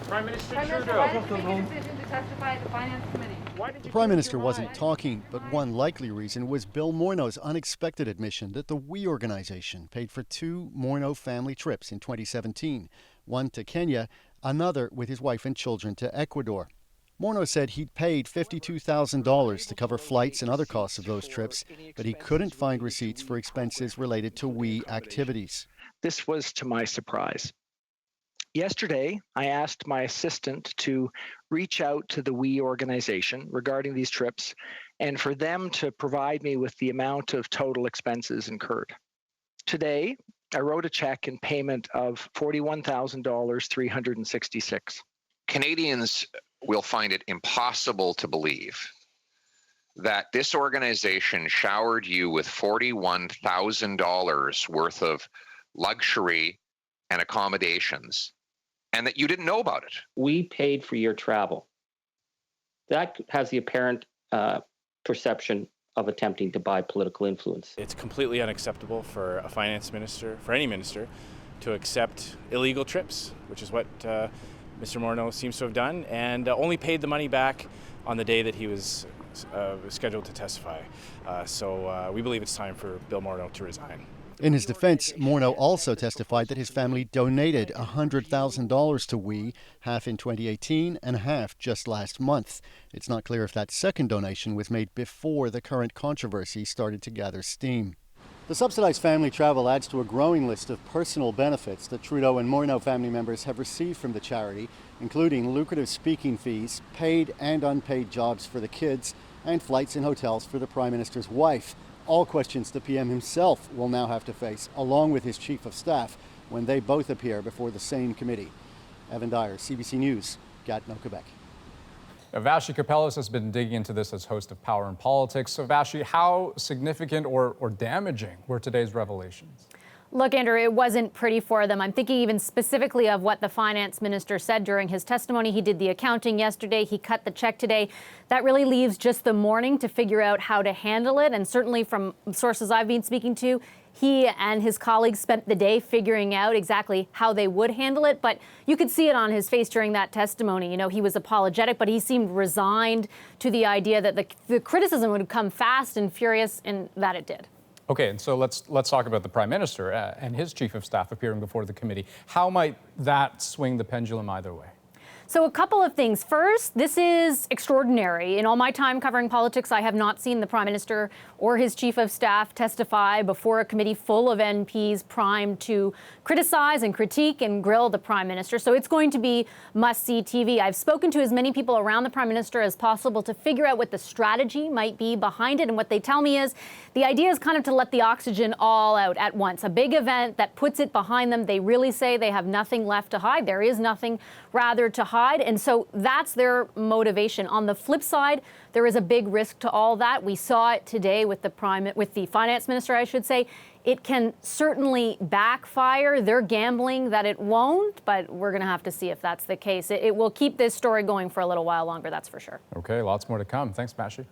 Prime Minister Trudeau. Why did you make a decision to testify at the Finance Committee? The Prime Minister wasn't talking, but one likely reason was Bill Morneau's unexpected admission that the We organization paid for 2 Morneau family trips in 2017, one to Kenya, another with his wife and children to Ecuador. Morneau said he'd paid $52,000 to cover flights and other costs of those trips, but he couldn't find receipts for expenses related to We activities. This was to my surprise. Yesterday, I asked my assistant to reach out to the We organization regarding these trips and for them to provide me with the amount of total expenses incurred. Today, I wrote a check in payment of $41,366. Canadians will find it impossible to believe that this organization showered you with $41,000 worth of luxury and accommodations, and that you didn't know about it. We paid for your travel. That has the apparent perception of attempting to buy political influence. It's completely unacceptable for a finance minister, for any minister, to accept illegal trips, which is what Mr. Morneau seems to have done, and only paid the money back on the day that he was scheduled to testify. So we believe it's time for Bill Morneau to resign. In his defense, Morneau also testified that his family donated $100,000 to We, half in 2018 and half just last month. It's not clear if that second donation was made before the current controversy started to gather steam. The subsidized family travel adds to a growing list of personal benefits that Trudeau and Morneau family members have received from the charity, including lucrative speaking fees, paid and unpaid jobs for the kids, and flights and hotels for the Prime Minister's wife. All questions the PM himself will now have to face, along with his Chief of Staff, when they both appear before the same committee. Evan Dyer, CBC News, Gatineau, Quebec. Vassy Kapelos has been digging into this as host of Power and Politics. So, Vassy, how significant or damaging were today's revelations? Look, Andrew, it wasn't pretty for them. I'm thinking even specifically of what the finance minister said during his testimony. He did the accounting yesterday. He cut the check today. That really leaves just the morning to figure out how to handle it. And certainly from sources I've been speaking to, he and his colleagues spent the day figuring out exactly how they would handle it. But you could see it on his face during that testimony. You know, he was apologetic, but he seemed resigned to the idea that the criticism would come fast and furious, and that it did. Okay, and so let's talk about the Prime Minister and his Chief of Staff appearing before the committee. How might that swing the pendulum either way? So a couple of things. First, this is extraordinary. In all my time covering politics, I have not seen the Prime Minister or his Chief of Staff testify before a committee full of MPs primed to criticize and critique and grill the Prime Minister. So it's going to be must-see TV. I've spoken to as many people around the Prime Minister as possible to figure out what the strategy might be behind it. And what they tell me is the idea is kind of to let the oxygen all out at once. A big event that puts it behind them. They really say they have nothing left to hide. There is nothing rather to hide. And so that's their motivation. On the flip side, there is a big risk to all that. We saw it today with the finance minister, I should say. It can certainly backfire. They're gambling that it won't, but we're going to have to see if that's the case. It will keep this story going for a little while longer, that's for sure. Okay, lots more to come. Thanks, Vassy.